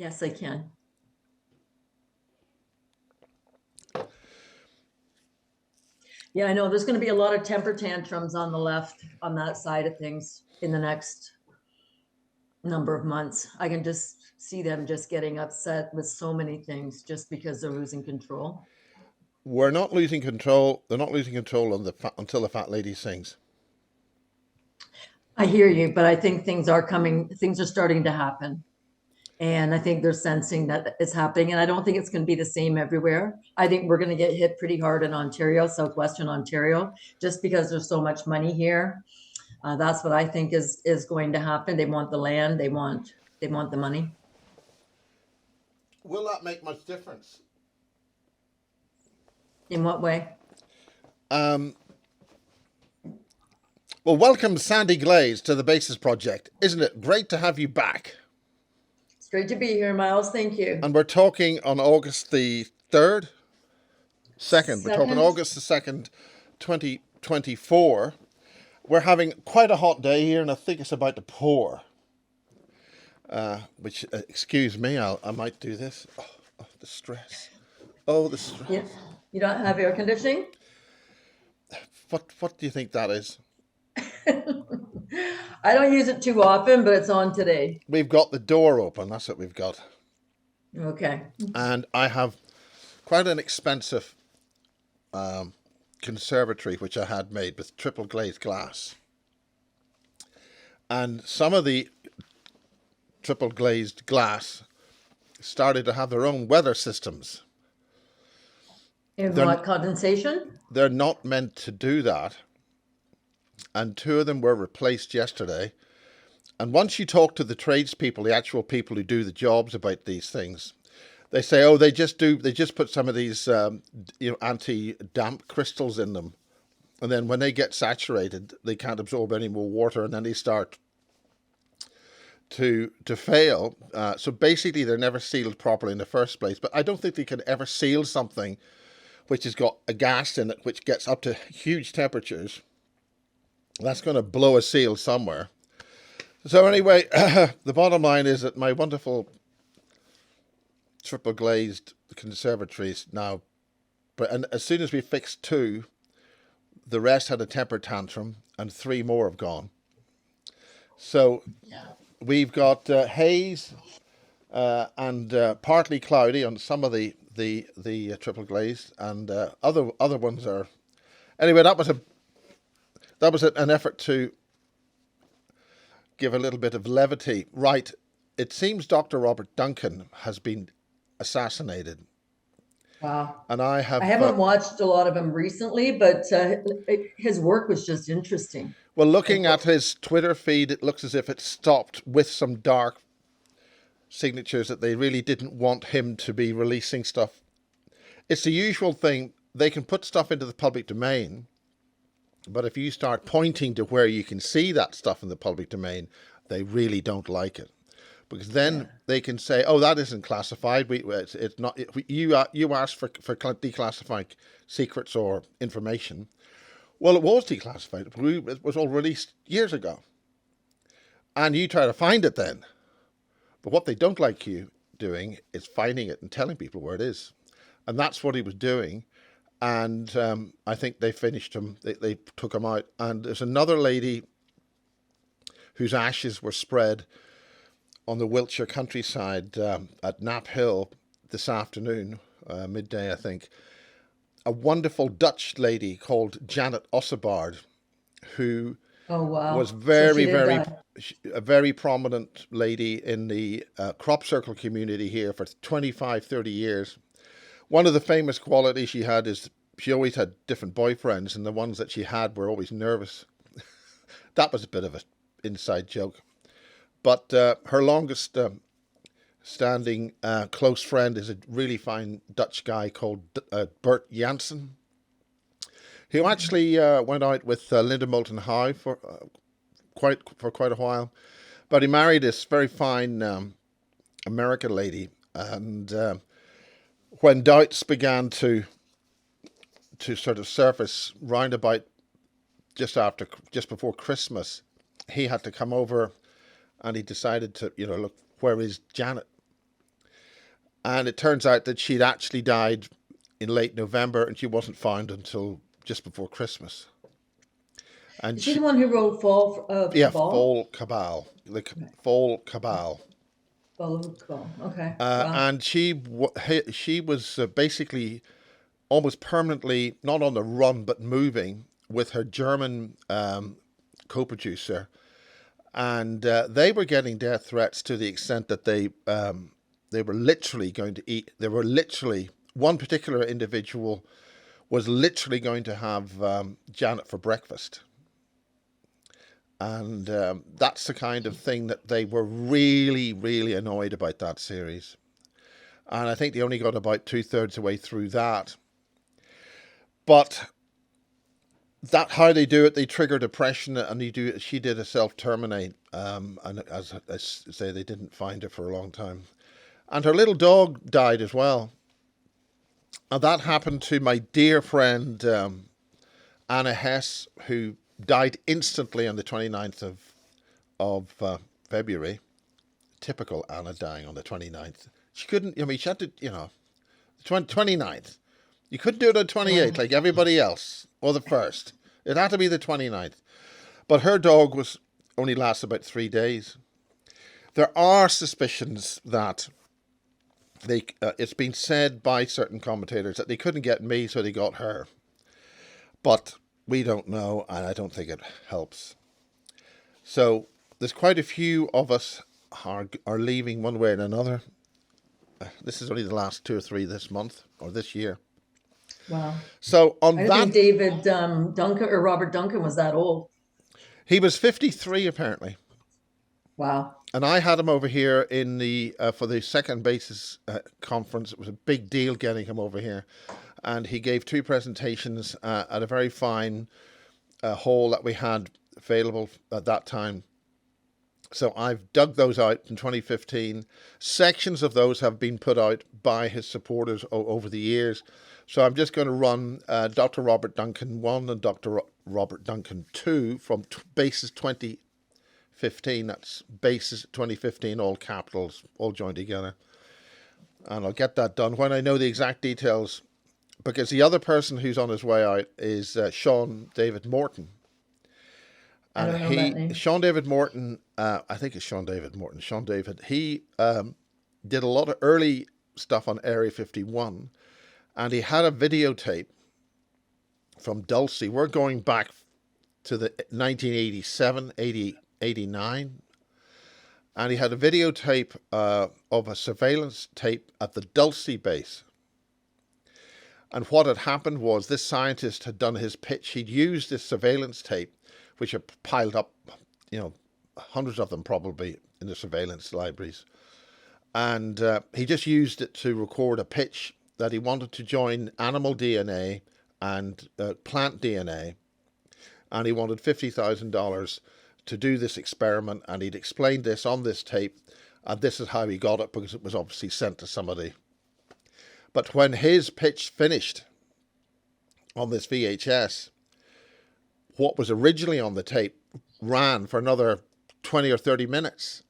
Yes, I can. Yeah, I know there's going to be a lot of temper tantrums on the left on that side of things in the next number of months. I can just see them just getting upset with so many things just because they're losing control. We're not losing control. They're not losing control until the fat lady sings. I hear you, but I think things are starting to happen. And I think they're sensing that it's happening. And I don't think it's going to be the same everywhere. I think we're going to get hit pretty hard in Ontario, southwestern Ontario, just because there's so much money here. That's what I think is going to happen. They want the land. They want the money. Will that make much difference? In what way? Um, well, welcome Sandy Glaze to the Basis Project. Isn't it great to have you back? It's great to be here, Miles. Thank you. And we're talking on August the 3rd, 2nd. We're talking Second. August the 2nd, 2024. We're having quite a hot day here, and I think it's about to pour. Excuse me, I might do this. Oh, the stress. Oh, the stress. Yeah. You don't have air conditioning? What do you think that is? I don't use it too often, but it's on today. We've got the door open. That's what we've got. Okay. And I have quite an expensive conservatory which I had made with triple glazed glass. And some of the triple glazed glass started to have their own weather systems. And what, condensation? They're not meant to do that. And two of them were replaced yesterday. And once you talk to the tradespeople, the actual people who do the jobs about these things, they say, oh, they just put some of these anti-damp crystals in them. And then when they get saturated, they can't absorb any more water, and then they start to fail. So basically, they're never sealed properly in the first place. But I don't think they can ever seal something which has got a gas in it, which gets up to huge temperatures. That's going to blow a seal somewhere. So anyway, the bottom line is that my wonderful triple glazed conservatories now, and as soon as we fixed two, the rest had a temper tantrum, and three more have gone. So we've got haze and partly cloudy on some of the triple glazed, and other ones are. Anyway, that was an effort to give a little bit of levity. Right, it seems Dr. Robert Duncan has been assassinated. Wow. And I haven't watched a lot of him recently, but his work was just interesting. Well, looking at his Twitter feed, it looks as if it stopped with some dark signatures that they really didn't want him to be releasing stuff. It's the usual thing. They can put stuff into the public domain, but if you start pointing to where you can see that stuff in the public domain, they really don't like it. Because then they can say, "Oh, that isn't classified. It's not. You asked for declassifying secrets or information. Well, it was declassified. It was all released years ago, and you try to find it then. But what they don't like you doing is finding it and telling people where it is, and that's what he was doing. And I think they finished him. They took him out. And there's another lady whose ashes were spread on the Wiltshire countryside at Knapp Hill this afternoon, midday, I think. A wonderful Dutch lady called Janet Ossebard, who was a very prominent lady in the crop circle community here for 25, 30 years. One of the famous qualities she had is she always had different boyfriends, and the ones that she had were always nervous. That was a bit of an inside joke. But her longest standing close friend is a really fine Dutch guy called Bert Janssen, who actually went out with Linda Moulton Howe for quite a while. But he married this very fine American lady, and when doubts began to sort of surface round about just before Christmas, he had to come over, and he decided to look, where is Janet? And it turns out that she'd actually died in late November, and she wasn't found until just before Christmas. And Is she the one who wrote Fall of yeah, Cabal? Fall Cabal, Right. Fall Cabal. Fall of Cabal. Okay. Wow. And she was basically almost permanently not on the run but moving with her German co-producer, and they were getting death threats to the extent that they were literally going to eat. They were literally one particular individual was literally going to have Janet for breakfast. And that's the kind of thing that they were really, really annoyed about that series. And I think they only got about 2/3 the way through that. But that how they do it, they trigger depression, and she did a self-terminate. And as I say, they didn't find her for a long time. And her little dog died as well. And that happened to my dear friend Anna Hess, who died instantly on the 29th of February. Typical Anna dying on the 29th. She couldn't, I mean, she had to, the 29th. You couldn't do it on 28th like everybody else, or the 1st. It had to be the 29th. But her dog only lasted about 3 days. There are suspicions that it's been said by certain commentators that they couldn't get me, so they got her. But we don't know, and I don't think it helps. So there's quite a few of us are leaving one way or another. This is only the last 2 or 3 this month or this year. Wow. So on I that, don't think David Duncan or Robert Duncan was that old. he was 53 apparently. Wow. And I had him over here in the for the second basis conference. It was a big deal getting him over here, and he gave 2 presentations at a very fine hall that we had available at that time. So I've dug those out in 2015. Sections of those have been put out by his supporters over the years. So I'm just going to run Dr. Robert Duncan 1 and Dr. Robert Duncan 2 from basis 2015. That's basis 2015, all capitals, all joined together. And I'll get that done when I know the exact details, because the other person who's on his way out is Sean David Morton. I don't know that name. Sean David Morton, I think it's Sean David Morton. Sean David, he did a lot of early stuff on Area 51, and he had a videotape from Dulce. We're going back to the 1987, 89, and he had a videotape of a surveillance tape at the Dulce base. And what had happened was this scientist had done his pitch. He'd used this surveillance tape, which had piled up, hundreds of them probably in the surveillance libraries. And he just used it to record a pitch that he wanted to join animal DNA and plant DNA. And he wanted $50,000 to do this experiment. And he'd explained this on this tape. And this is how he got it, because it was obviously sent to somebody. But when his pitch finished on this VHS, what was originally on the tape ran for another 20 or 30 minutes.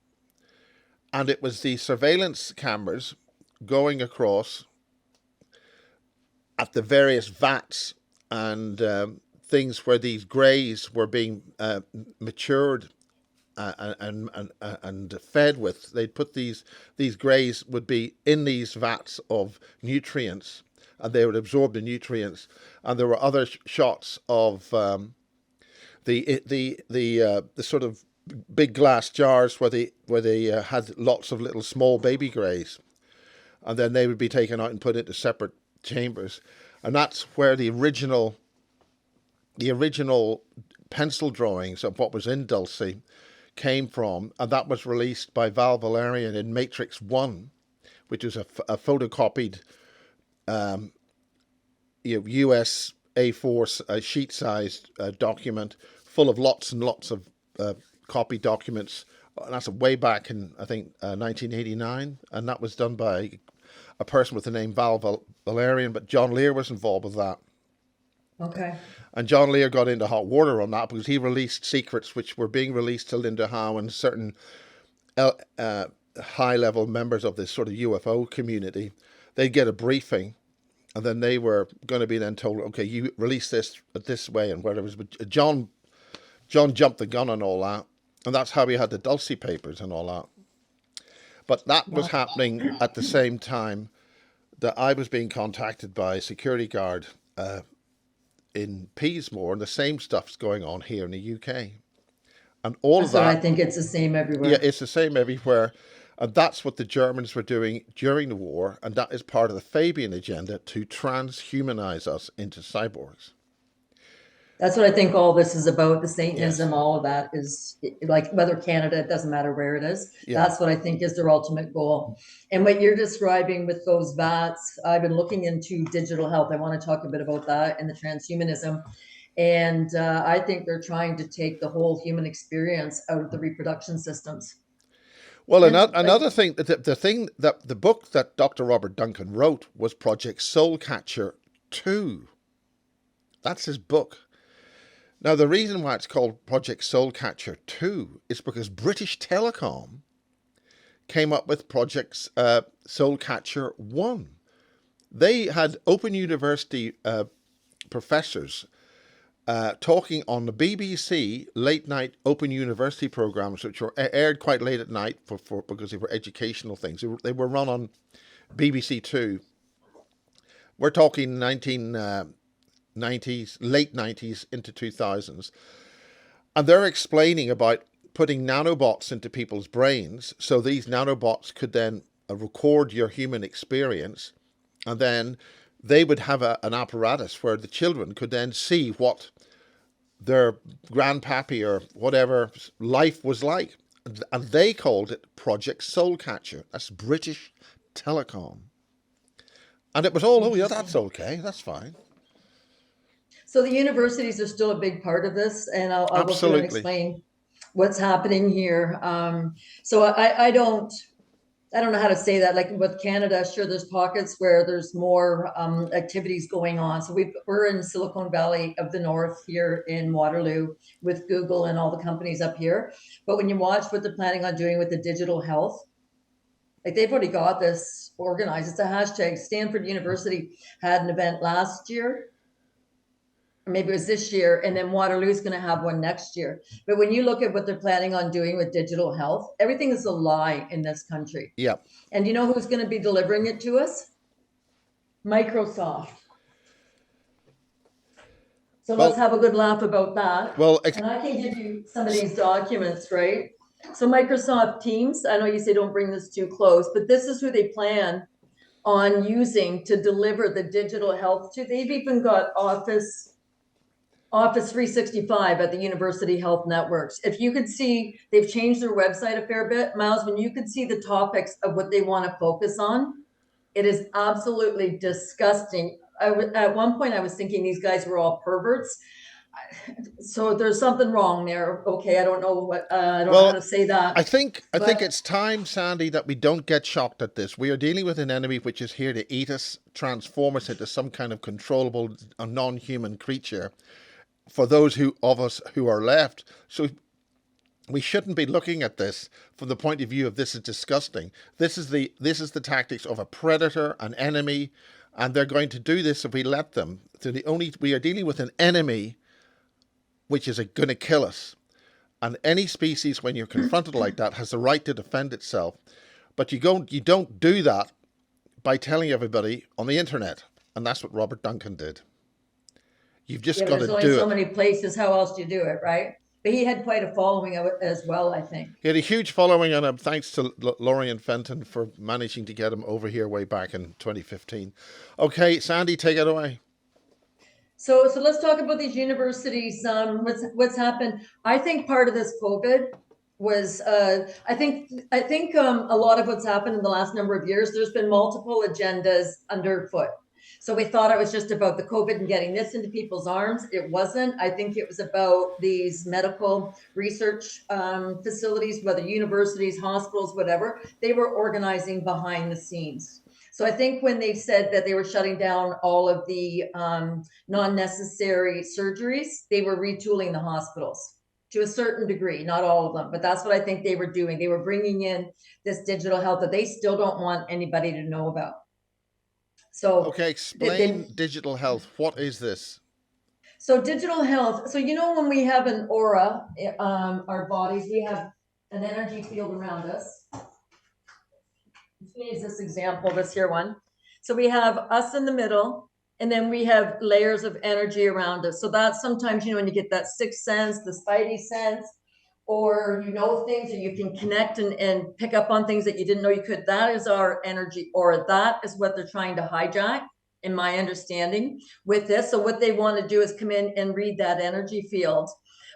And it was the surveillance cameras going across at the various vats and things where these greys were being matured and fed with. They'd put these greys would be in these vats of nutrients, and they would absorb the nutrients. And there were other shots of the sort of big glass jars where they had lots of little small baby greys, and then they would be taken out and put into separate chambers. And that's where the original pencil drawings of what was in Dulce came from, and that was released by Val Valerian in Matrix 1, which is a photocopied US A4 sheet-sized document full of lots and lots of copy documents. And that's way back in, I think, 1989, and that was done by a person with the name Val Valerian, but John Lear was involved with that. Okay. And John Lear got into hot water on that because he released secrets which were being released to Linda Howe and certain high level members of this sort of UFO community, they'd get a briefing, and then they were going to be then told, okay, you release this way and whatever. But John jumped the gun on all that, and that's how we had the Dulce papers and all that. But that was happening at the same time that I was being contacted by a security guard in Peasmore, and the same stuff's going on here in the UK. And all of that, I think it's the same everywhere. yeah, it's the same everywhere. And that's what the Germans were doing during the war, and that is part of the Fabian agenda to transhumanize us into cyborgs. That's what I think all this is about. The Satanism, all of that is like whether Canada, it doesn't matter where it is. Yeah. That's what I think is their ultimate goal. And what you're describing with those VATs, I've been looking into digital health. I want to talk a bit about that and the transhumanism. And I think they're trying to take the whole human experience out of the reproduction systems. Well, another thing, the book that Dr. Robert Duncan wrote was Project Soulcatcher 2. That's his book. Now, the reason why it's called Project Soulcatcher 2 is because British Telecom came up with Project Soulcatcher 1. They had Open University professors talking on the BBC late night Open University programs, which were aired quite late at night because they were educational things. They were run on BBC Two. We're talking 1990s, late 90s into 2000s. And they're explaining about putting nanobots into people's brains. So these nanobots could then record your human experience. And then they would have an apparatus where the children could then see what their grandpappy or whatever life was like. And they called it Project Soulcatcher. That's British Telecom. And it was all, oh yeah, that's okay, that's fine. So the universities are still a big part of this, and I'll go through and explain what's happening here. So I don't know how to say that. Like with Canada, sure, there's pockets where there's more activities going on. So we're in Silicon Valley of the North here in Waterloo with Google and all the companies up here. But when you watch what they're planning on doing with the digital health, like they've already got this organized. It's a hashtag. Stanford University had an event last year, or maybe it was this year, and then Waterloo's going to have one next year. But when you look at what they're planning on doing with digital health, everything is a lie in this country. Yeah. And you know who's going to be delivering it to us? Microsoft. So let's have a good laugh about that. Well, and I can give you some of these documents, right? So Microsoft Teams, I know you say don't bring this too close, but this is who they plan on using to deliver the digital health to. They've even got Office 365 at the University Health Networks. If you could see, they've changed their website a fair bit. Miles, when you could see the topics of what they want to focus on, it is absolutely disgusting. At one point, I was thinking these guys were all perverts. So there's something wrong there. Okay, I don't know what I don't know how to say that. I think it's time, Sandy, that we don't get shocked at this. We are dealing with an enemy which is here to eat us, transform us into some kind of controllable, non-human creature. For those of us who are left, so we shouldn't be looking at this from the point of view of this is disgusting. This is the tactics of a predator, an enemy, and they're going to do this if we let them. So we are dealing with an enemy which is going to kill us. And any species, when you're confronted like that, has the right to defend itself. But you don't do that by telling everybody on the internet. And that's what Robert Duncan did. You've just got to do it. There's only so many places. How else do you do it, right? But he had quite a following of it as well, I think. He had a huge following, and thanks to Lorien Fenton for managing to get him over here way back in 2015. Okay, Sandy, take it away. So let's talk about these universities. What's happened? I think part of this COVID was I think a lot of what's happened in the last number of years. There's been multiple agendas underfoot. So we thought it was just about the COVID and getting this into people's arms. It wasn't. I think it was about these medical research facilities, whether universities, hospitals, whatever. They were organizing behind the scenes. So I think when they said that they were shutting down all of the non-necessary surgeries, they were retooling the hospitals. to a certain degree, not all of them, but that's what I think they were doing. They were bringing in this digital health that they still don't want anybody to know about. So Okay, they, explain digital health. What is this? so digital health. So when we have an aura, our bodies, we have an energy field around us. Let's use this example, this here one. So we have us in the middle, and then we have layers of energy around us. So that's sometimes, when you get that sixth sense, the spidey sense, or things, or you can connect and pick up on things that you didn't know you could. That is our energy aura. That is what they're trying to hijack, in my understanding, with this. So what they want to do is come in and read that energy field.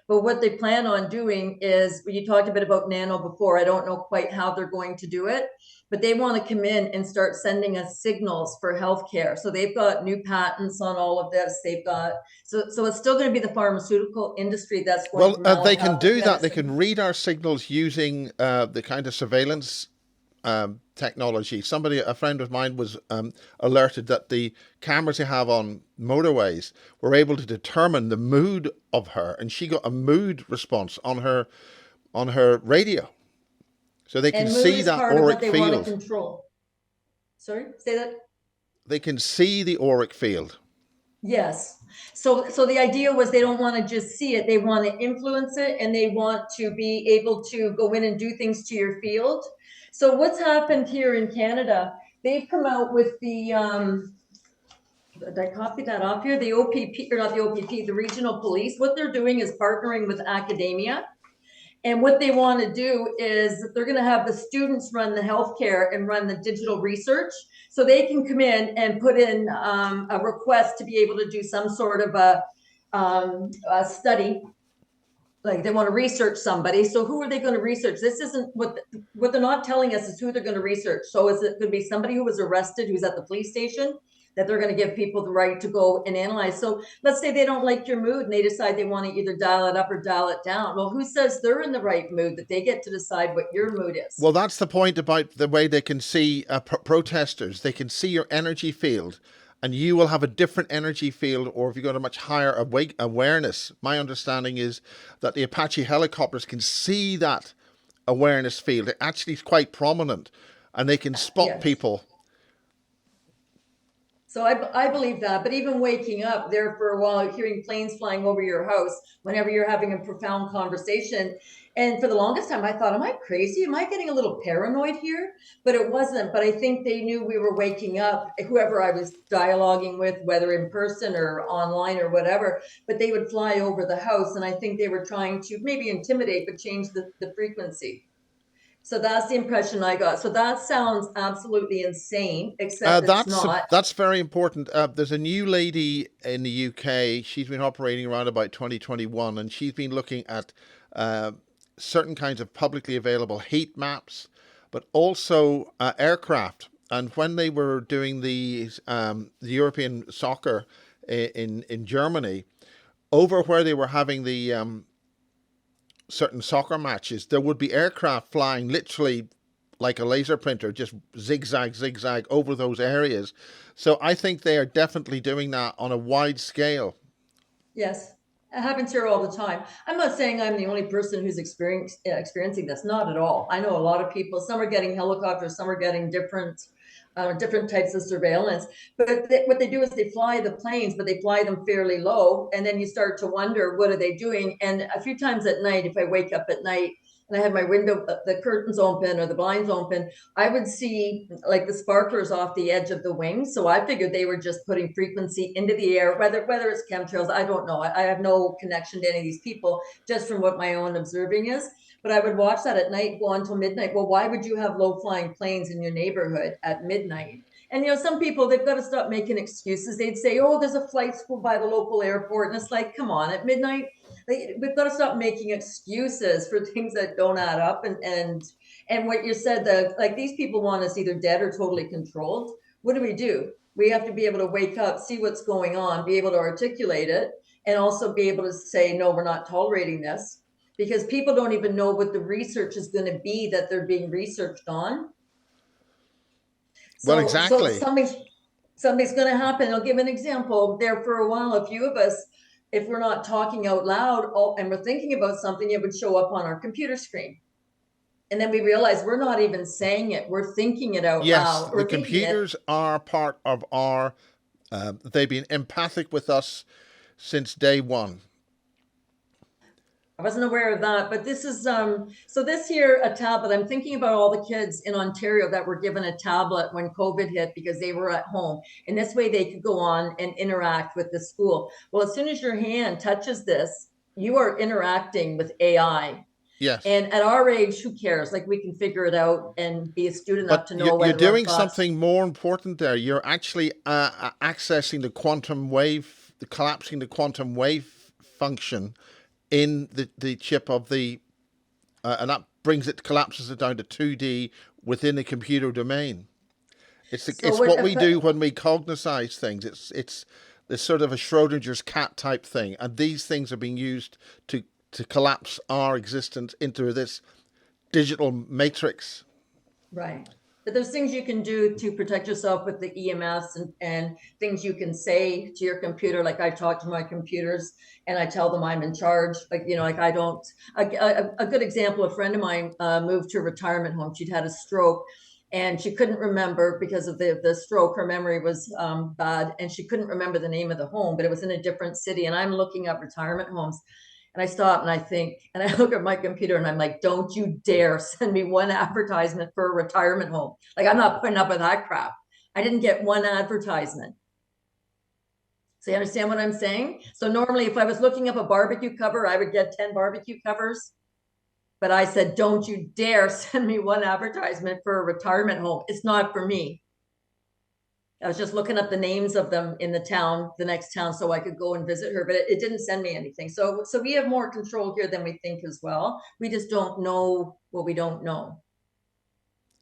But what they plan on doing is, you talked a bit about nano before. I don't know quite how they're going to do it, but they want to come in and start sending us signals for healthcare. So they've got new patents on all of this. They've got, so it's still going to be the pharmaceutical industry that's going Well, to now they can have do that. They can medicine. read our signals using the kind of surveillance technology. A friend of mine, was alerted that the cameras they have on motorways were able to determine the mood of her, and she got a mood response on her radio. So they can And mood see is that part of what auric they want to field. control. Sorry, say that. They can see the auric field. Yes. So the idea was, they don't want to just see it, they want to influence it, and they want to be able to go in and do things to your field. So what's happened here in Canada, they've come out with the did I copy that off here? The OPP, or not the OPP, the regional police. What they're doing is partnering with academia. And what they want to do is, they're going to have the students run the healthcare and run the digital research. So they can come in and put in a request to be able to do some sort of a study. Like, they want to research somebody. So who are they going to research? This isn't what they're not telling us is who they're going to research. So is it going to be somebody who was arrested, who's at the police station, that they're going to give people the right to go and analyze? So let's say they don't like your mood and they decide they want to either dial it up or dial it down. Well, who says they're in the right mood, that they get to decide what your mood is? Well, that's the point about the way they can see protesters. They can see your energy field, and you will have a different energy field, or if you've got a much higher awareness. My understanding is that the Apache helicopters can see that awareness field. It actually is quite prominent, and they can spot Yes. people. So I believe that, but even waking up there for a while, hearing planes flying over your house whenever you're having a profound conversation. And for the longest time, I thought, am I crazy? Am I getting a little paranoid here? But it wasn't. But I think they knew we were waking up, whoever I was dialoguing with, whether in person or online or whatever, but they would fly over the house. And I think they were trying to maybe intimidate, but change the frequency. So that's the impression I got. So that sounds absolutely insane, except it's not. That's very important. There's a new lady in the UK. She's been operating around about 2021, and she's been looking at uh, certain kinds of publicly available heat maps, but also aircraft. And when they were doing the European soccer in Germany, over where they were having the certain soccer matches, there would be aircraft flying literally like a laser printer, just zigzag, zigzag over those areas. So I think they are definitely doing that on a wide scale. Yes, it happens here all the time. I'm not saying I'm the only person who's experiencing this. Not at all. I know a lot of people. Some are getting helicopters. Some are getting different types of surveillance. But what they do is they fly the planes, but they fly them fairly low, and then you start to wonder, what are they doing? And a few times at night, if I wake up at night and I had my window, the curtains open or the blinds open, I would see like the sparklers off the edge of the wings. So I figured they were just putting frequency into the air, whether it's chemtrails. I don't know. I have no connection to any of these people, just from what my own observing is. But I would watch that at night, go until midnight. Well, why would you have low flying planes in your neighborhood at midnight? And some people, they've got to stop making excuses. They'd say, oh, there's a flight school by the local airport. And it's like, come on, at midnight, we've got to stop making excuses for things that don't add up. And what you said, like, these people want us either dead or totally controlled. What do? We have to be able to wake up, see what's going on, be able to articulate it, and also be able to say, no, we're not tolerating this. Because people don't even know what the research is going to be that they're being researched on. Well, So exactly. something's going to happen. I'll give an example. There for a while, a few of us, if we're not talking out loud and we're thinking about something, it would show up on our computer screen. And then we realize we're not even saying it. We're thinking it out Yes, loud the or thinking it. computers are part of our, they've been empathic with us since day one. I wasn't aware of that, but this is so this here a tablet. I'm thinking about all the kids in Ontario that were given a tablet when COVID hit because they were at home, and this way they could go on and interact with the school. Well, as soon as your hand touches this, you are interacting with AI. Yes. And at our age, who cares? Like, we can figure it out and be astute enough But to know you're whether our doing thoughts. something more important there. You're actually accessing the quantum wave, collapsing the quantum wave function in the chip of the, and that collapses it down to 2D within the computer domain. It's what we do when we cognitize things. It's sort of a Schrodinger's cat type thing, and these things are being used to collapse our existence into this digital matrix. Right. But there's things you can do to protect yourself with the EMS and things you can say to your computer. Like, I talk to my computers and I tell them I'm in charge. Like, like I don't, a good example, a friend of mine moved to a retirement home. She'd had a stroke and she couldn't remember because of the stroke. Her memory was bad and she couldn't remember the name of the home, but it was in a different city. And I'm looking up retirement homes. And I stop and I think, and I look at my computer and I'm like, don't you dare send me one advertisement for a retirement home. Like, I'm not putting up with that crap. I didn't get one advertisement. So you understand what I'm saying? So normally if I was looking up a barbecue cover, I would get 10 barbecue covers. But I said, don't you dare send me one advertisement for a retirement home. It's not for me. I was just looking up the names of them in the next town, so I could go and visit her, but it didn't send me anything. So we have more control here than we think as well. We just don't know what we don't know.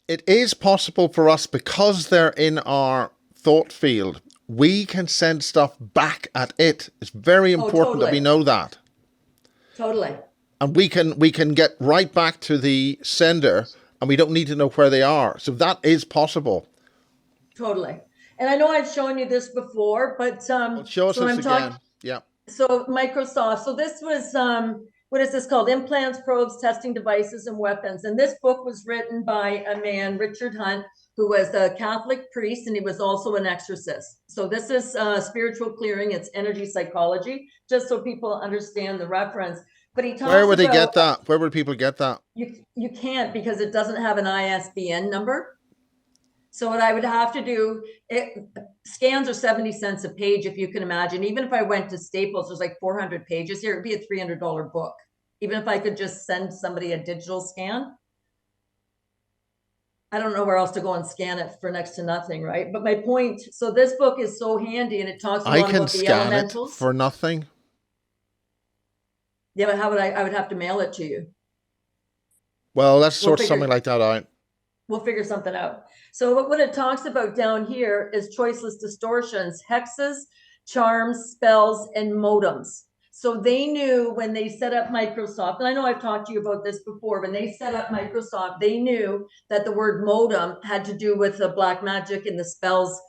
It is possible for us, because they're in our thought field, we can send stuff back at it. It's very important that we know that. Totally. And we can get right back to the sender, and we don't need to know where they are. So that is possible. Totally. And I know I've shown you this before, but show us this again. Yeah. So Microsoft. So this was what is this called? Implants, probes, testing devices, and weapons. And this book was written by a man, Richard Hunt, who was a Catholic priest, and he was also an exorcist. So this is spiritual clearing. It's energy psychology, just so people understand the reference. But he talks Where would they get that? Where would people get that? You can't, because it doesn't have an ISBN number. So what I would have to do, scans are 70 cents a page, if you can imagine. Even if I went to Staples, there's like 400 pages here. It'd be a $300 book. Even if I could just send somebody a digital scan. I don't know where else to go and scan it for next to nothing, right? But my point, so this book is so handy, and it talks a lot about the elementals. It for nothing. Yeah, but how would I would have to mail it to you. Well, let's sort something like that out. We'll figure something out. So what it talks about down here is choiceless distortions, hexes, charms, spells, and modems. So they knew when they set up Microsoft, and I know I've talked to you about this before, when they set up Microsoft, they knew that the word modem had to do with the black magic and the spells,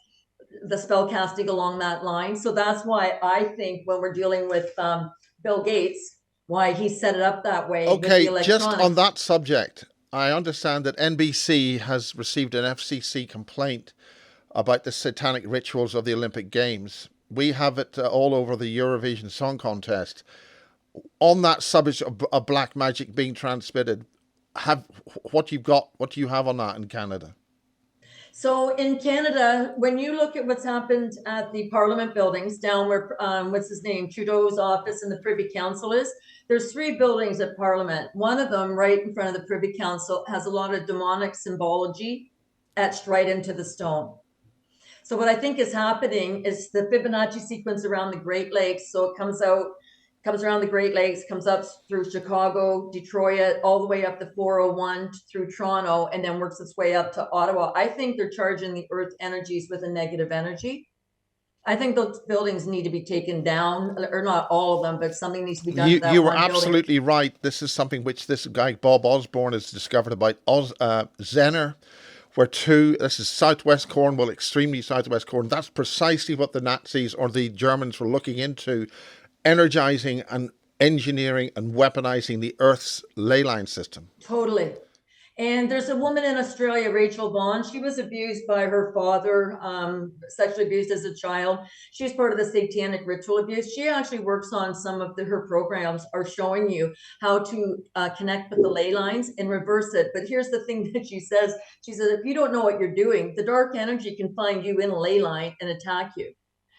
the spell casting along that line. So that's why I think when we're dealing with Bill Gates, why he set it up that way. Okay, just on that subject, I understand that NBC has received an FCC complaint about the satanic rituals of the Olympic Games. We have it all over the Eurovision Song Contest. On that subject of black magic being transmitted, what do you have on that in Canada? So in Canada, when you look at what's happened at the Parliament buildings down where, what's his name, Trudeau's office and the Privy Council is, there's 3 buildings at Parliament. One of them, right in front of the Privy Council, has a lot of demonic symbology etched right into the stone. So what I think is happening is the Fibonacci sequence around the Great Lakes. So it comes around the Great Lakes, comes up through Chicago, Detroit, all the way up the 401 through Toronto, and then works its way up to Ottawa. I think they're charging the earth energies with a negative energy. I think those buildings need to be taken down, or not all of them, but something needs to be done to that. You were absolutely right. This is something which this guy, Bob Osborne, has discovered about Zenner, where this is southwest Cornwall, extremely southwest Cornwall. That's precisely what the Nazis or the Germans were looking into energizing and engineering and weaponizing the Earth's ley line system. Totally. And there's a woman in Australia, Rachel Bond. She was abused by her father, sexually abused as a child. She's part of the satanic ritual abuse. She actually works on some of her programs are showing you how to connect with the ley lines and reverse it. But here's the thing that she says. She says, if you don't know what you're doing, the dark energy can find you in a ley line and attack you.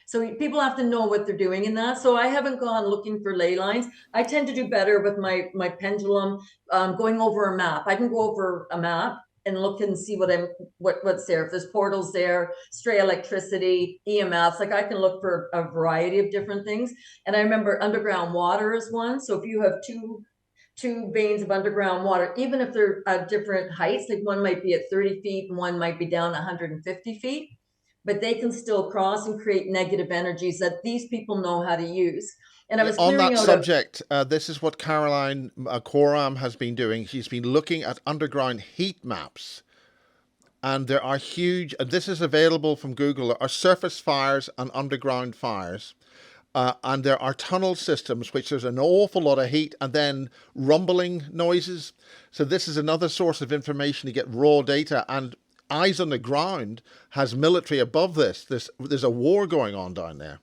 So people have to know what they're doing in that. So I haven't gone looking for ley lines. I tend to do better with my pendulum, going over a map. I can go over a map and look and see what's there. If there's portals there, stray electricity, EMFs, like I can look for a variety of different things. And I remember underground water is one. So if you have two veins of underground water, even if they're at different heights, like one might be at 30 feet and one might be down 150 feet, but they can still cross and create negative energies that these people know how to use. And I was On clearing that out subject, this is what Caroline Coram has been doing. She's been looking at underground heat maps. And there are huge, and this is available from Google, there are surface fires and underground fires. And there are tunnel systems, which there's an awful lot of heat and then rumbling noises. So this is another source of information to get raw data. And eyes on the ground has military above this. There's a war going on down there.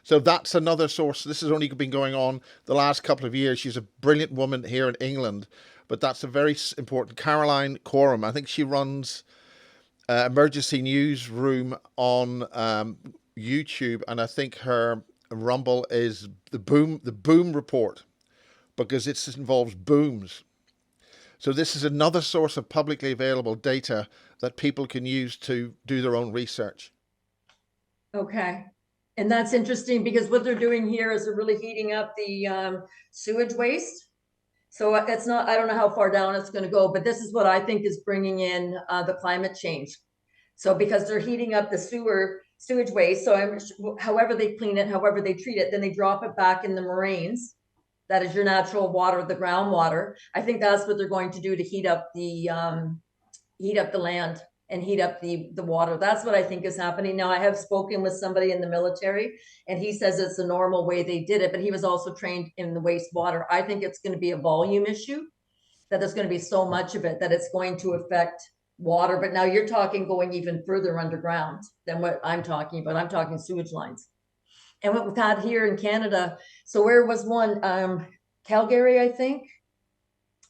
So that's another source. This has only been going on the last couple of years. She's a brilliant woman here in England, but that's a very important. Caroline Coram, I think she runs emergency newsroom on YouTube, and I think her rumble is the boom report, because it involves booms. So this is another source of publicly available data that people can use to do their own research. Okay. And that's interesting because what they're doing here is they're really heating up the sewage waste. So it's not, I don't know how far down it's going to go, but this is what I think is bringing in the climate change. So because they're heating up the sewage waste, so however they clean it, however they treat it, then they drop it back in the moraines. That is your natural water, the groundwater. I think that's what they're going to do to heat up the land and heat up the water. That's what I think is happening. Now, I have spoken with somebody in the military, and he says it's a normal way they did it, but he was also trained in the wastewater. I think it's going to be a volume issue, that there's going to be so much of it that it's going to affect water. But now you're talking going even further underground than what I'm talking about. I'm talking sewage lines. And what we've had here in Canada, so where was one? Calgary, I think.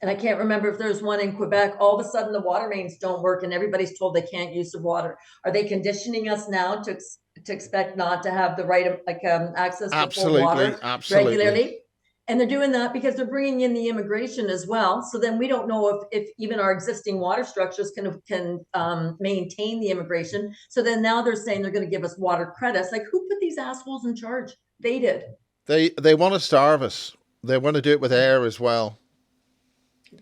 And I can't remember if there's one in Quebec. All of a sudden the water mains don't work and everybody's told they can't use the water. Are they conditioning us now to expect not to have the right of access to full water regularly? And they're doing that because they're bringing in the immigration as well. So then we don't know if even our existing water structures can maintain the immigration. So then now they're saying they're going to give us water credits. Like, who put these assholes in charge? They did. They want to starve us. They want to do it with air as well.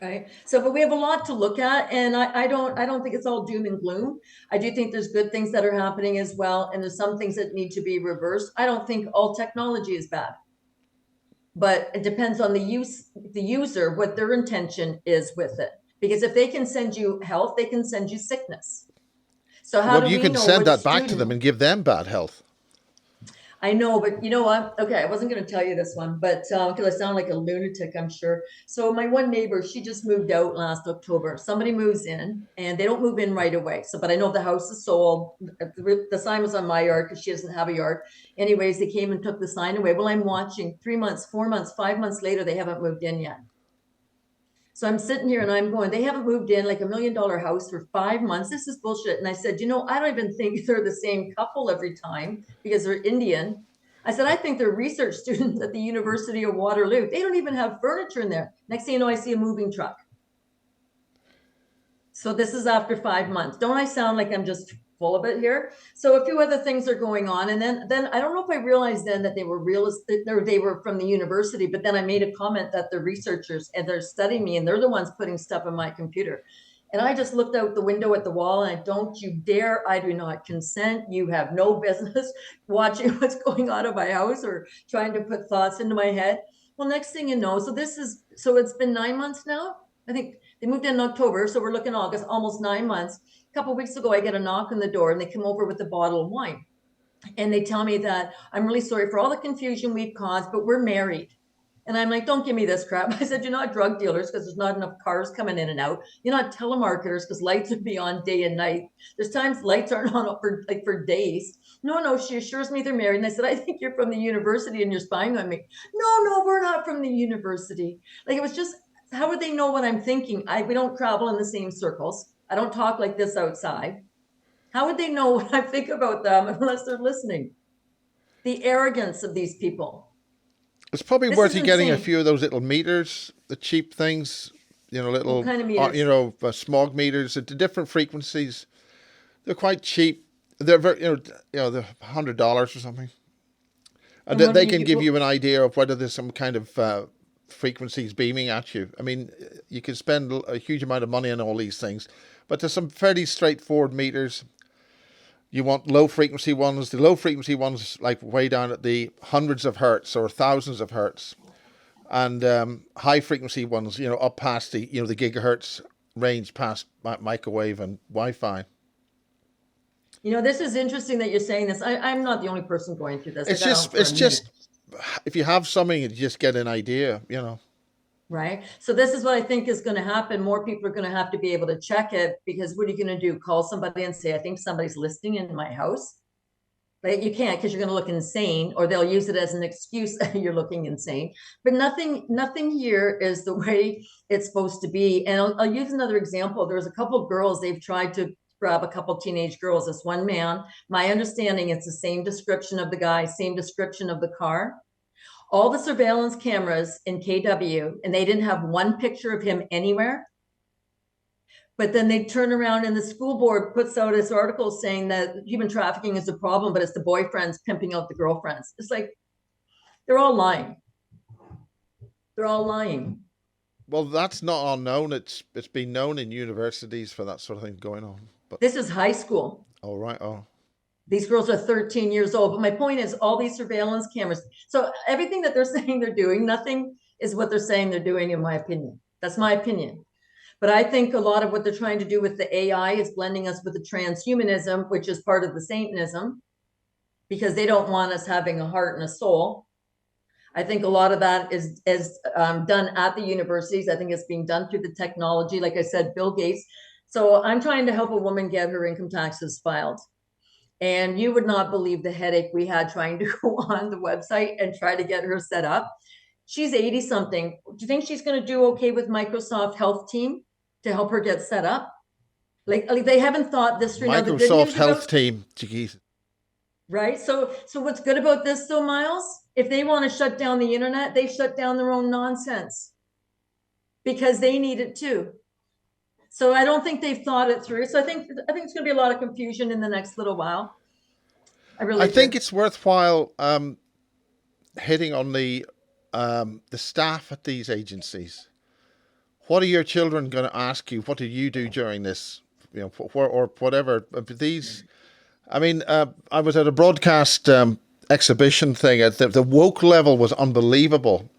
Right. So, but we have a lot to look at, and I don't think it's all doom and gloom. I do think there's good things that are happening as well, and there's some things that need to be reversed. I don't think all technology is bad, but it depends on the user, what their intention is with it. Because if they can send you health, they can send you sickness. So how do you we can know send that back student... to them and give them bad health. I know, but you know what? Okay, I wasn't going to tell you this one, but because I sound like a lunatic, I'm sure. So my one neighbor, she just moved out last October. Somebody moves in, and they don't move in right away. So, but I know the house is sold. The sign was on my yard because she doesn't have a yard. Anyways, they came and took the sign away. Well, I'm watching 3 months, 4 months, 5 months later, they haven't moved in yet. So I'm sitting here and I'm going, they haven't moved in, like $1 million house for 5 months. This is bullshit. And I said, I don't even think they're the same couple every time because they're Indian. I said, I think they're research students at the University of Waterloo. They don't even have furniture in there. Next thing you know, I see a moving truck. So this is after 5 months. Don't I sound like I'm just full of it here? So a few other things are going on. And then I don't know if I realized then that they were they were from the university, but then I made a comment that they're researchers and they're studying me and they're the ones putting stuff on my computer. And I just looked out the window at the wall and don't you dare, I do not consent. You have no business watching what's going on in my house or trying to put thoughts into my head. Well, next thing you know, so it's been 9 months now. I think they moved in October. So we're looking August, almost 9 months. A couple of weeks ago, I get a knock on the door and they come over with a bottle of wine. And they tell me that I'm really sorry for all the confusion we've caused, but we're married. And I'm like, don't give me this crap. I said, you're not drug dealers because there's not enough cars coming in and out. You're not telemarketers because lights would be on day and night. There's times lights aren't on for days. No, she assures me they're married. And I said, I think you're from the university and you're spying on me. No, we're not from the university. Like, it was just, how would they know what I'm thinking? We don't travel in the same circles. I don't talk like this outside. How would they know what I think about them unless they're listening? The arrogance of these people. It's probably This worth is you getting a insane. few of those little meters, the cheap things, What little, kind of meters? smog meters at the different frequencies. They're quite cheap. They're very, they're $100 or something, and And what do they you can get? give you an idea of whether there's some kind of frequencies beaming at you. I mean, you can spend a huge amount of money on all these things, but there's some fairly straightforward meters. You want low frequency ones. The low frequency ones, like way down at the hundreds of hertz or thousands of hertz, and high frequency ones, up past the gigahertz range, past microwave and Wi-Fi. This is interesting that you're saying this. I'm not the only person going through this. I It's got on just, for it's a minute, just, if you have something, you just get an idea. right? So this is what I think is going to happen. More people are going to have to be able to check it, because what are you going to do? Call somebody and say, I think somebody's listening in my house? Like, you can't, because you're going to look insane, or they'll use it as an excuse that you're looking insane. But nothing here is the way it's supposed to be. And I'll use another example. There was a couple of girls, they've tried to grab a couple teenage girls. This one man, my understanding, it's the same description of the guy, same description of the car. All the surveillance cameras in KW, and they didn't have one picture of him anywhere. But then they turn around and the school board puts out this article saying that human trafficking is a problem, but it's the boyfriends pimping out the girlfriends. It's like, they're all lying. They're all lying. Well, that's not unknown. It's been known in universities for that sort of thing going on. But This is high school. all right, oh, These girls are 13 years old. But my point is, all these surveillance cameras. So everything that they're saying they're doing, nothing is what they're saying they're doing, in my opinion. That's my opinion. But I think a lot of what they're trying to do with the AI is blending us with the transhumanism, which is part of the Satanism, because they don't want us having a heart and a soul. I think a lot of that is done at the universities. I think it's being done through the technology. Like I said, Bill Gates. So I'm trying to help a woman get her income taxes filed. And you would not believe the headache we had trying to go on the website and try to get her set up. She's 80 something. Do you think she's going to do okay with Microsoft Health Team to help her get set up? Like they haven't thought this through. Now, the good Microsoft news Health about, Team. Jeez. right? So what's good about this though, Miles? If they want to shut down the internet, they shut down their own nonsense because they need it too. So I don't think they've thought it through. So I think it's going to be a lot of confusion in the next little while. I really I do. think it's worthwhile hitting on the staff at these agencies. What are your children going to ask you? What did you do during this? Or whatever. These, I mean, I was at a broadcast exhibition thing. The woke level was unbelievable,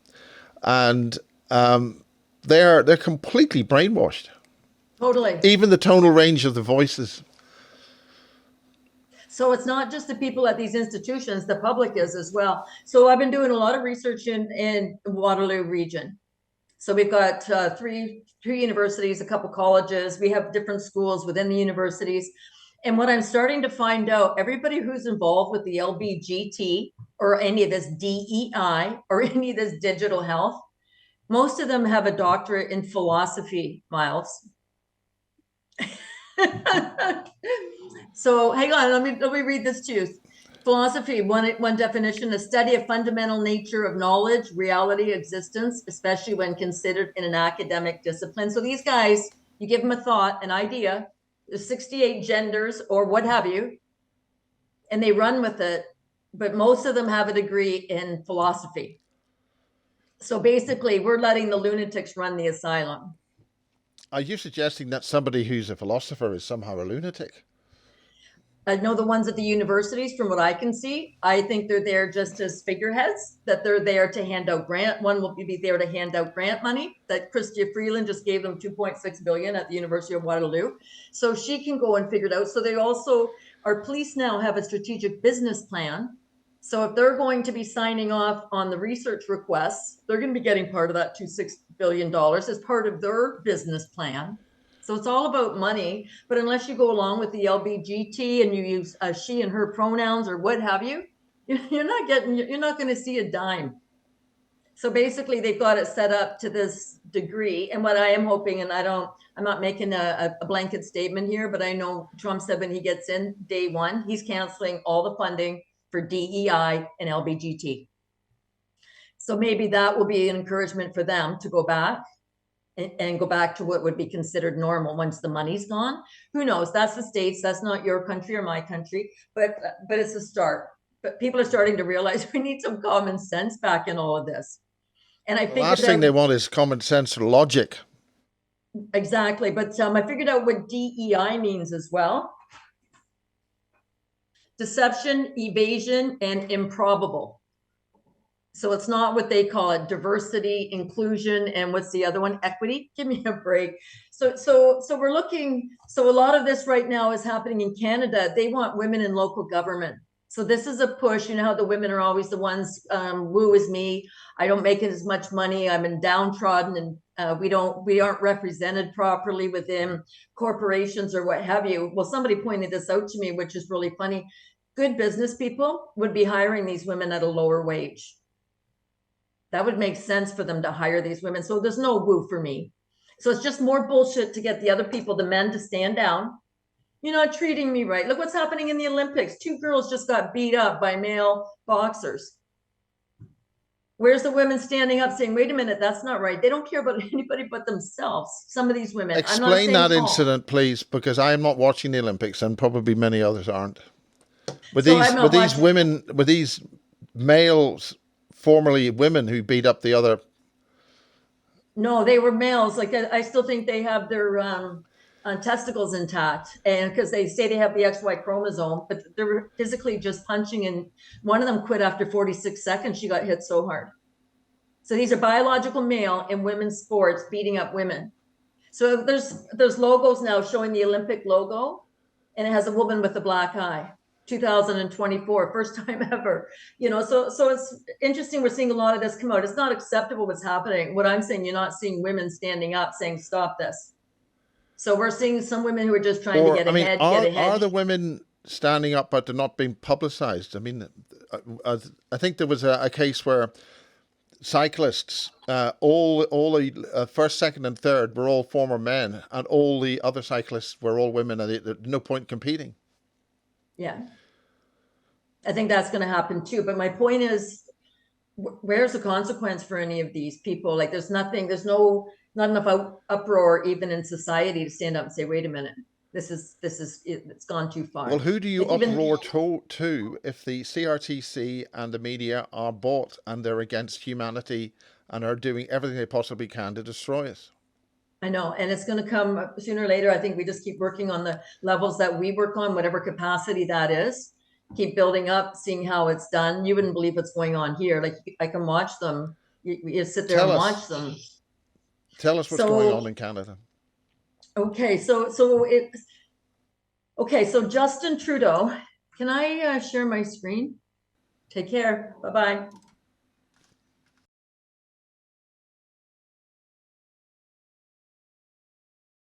and they're completely brainwashed. Totally. Even the tonal range of the voices. So it's not just the people at these institutions, the public is as well. So I've been doing a lot of research in Waterloo region. So we've got three universities, a couple colleges. We have different schools within the universities. And what I'm starting to find out, everybody who's involved with the LBGT or any of this DEI or any of this digital health, most of them have a doctorate in philosophy, Miles. So hang on, let me read this to you. Philosophy, one definition: a study of fundamental nature of knowledge, reality, existence, especially when considered in an academic discipline. So these guys, you give them a thought, an idea, there's 68 genders or what have you, and they run with it, but most of them have a degree in philosophy. So basically, we're letting the lunatics run the asylum. Are you suggesting that somebody who's a philosopher is somehow a lunatic? I know the ones at the universities, from what I can see, I think they're there just as figureheads, that they're there to hand out grant. One will be there to hand out grant money that Chrystia Freeland just gave them 2.6 billion at the University of Waterloo. So she can go and figure it out. So they also our police now have a strategic business plan. So if they're going to be signing off on the research requests, they're going to be getting part of that $2.6 billion as part of their business plan. So it's all about money. But unless you go along with the LBGT and you use she and her pronouns or what have you, you're not going to see a dime. So basically they've got it set up to this degree. And what I am hoping, and I'm not making a blanket statement here, but I know Trump said when he gets in day one, he's canceling all the funding for DEI and LBGT. So maybe that will be an encouragement for them to go back and go back to what would be considered normal once the money's gone. Who knows? That's the States. That's not your country or my country, but it's a start. But people are starting to realize we need some common sense back in all of this. And I The last thing they want is common sense or logic. Exactly. But I figured out what DEI means as well. Deception, evasion, and improbable. So it's not what they call it, diversity, inclusion, and what's the other one? Equity. Give me a break. So we're looking. So a lot of this right now is happening in Canada. They want women in local government. So this is a push. You know how the women are always the ones, woo is me. I don't make as much money. I'm in downtrodden, and we aren't represented properly within corporations or what have you. Well, somebody pointed this out to me, which is really funny. Good business people would be hiring these women at a lower wage. That would make sense for them to hire these women. So there's no woo for me. So it's just more bullshit to get the other people, the men, to stand down. You're not treating me right. Look what's happening in the Olympics. 2 girls just got beat up by male boxers. Where's the women standing up saying, wait a minute, that's not right? They don't care about anybody but themselves. Some of these women. Explain that incident, please, because I am not watching the Olympics and probably many others aren't. With these males, formerly women, who beat up the other. No, they were males. Like I still think they have their testicles intact, and because they say they have the XY chromosome, but they were physically just punching, and one of them quit after 46 seconds. She got hit so hard. So these are biological male in women's sports beating up women. So there's logos now showing the Olympic logo, and it has a woman with a black eye. 2024, first time ever. So it's interesting. We're seeing a lot of this come out. It's not acceptable what's happening. What I'm saying, you're not seeing women standing up saying, stop this. So we're seeing some women who are just trying to get ahead. Are the women standing up but they're not being publicized? I mean, I think there was a case where cyclists, all the first, second, and third were all former men, and all the other cyclists were all women, and there's no point competing. Yeah, I think that's going to happen too. But my point is, where's the consequence for any of these people? Like, there's not enough uproar even in society to stand up and say, wait a minute, it's gone too far. Well, who do you uproar to if the CRTC and the media are bought and they're against humanity and are doing everything they possibly can to destroy us? I know, and it's going to come sooner or later. I think we just keep working on the levels that we work on, whatever capacity that is. Keep building up, seeing how it's done. You wouldn't believe what's going on here. Like, I can watch them. You sit there and watch them. Tell us what's going on in Canada. Okay, so Justin Trudeau. Can I share my screen? Take care. Bye-bye.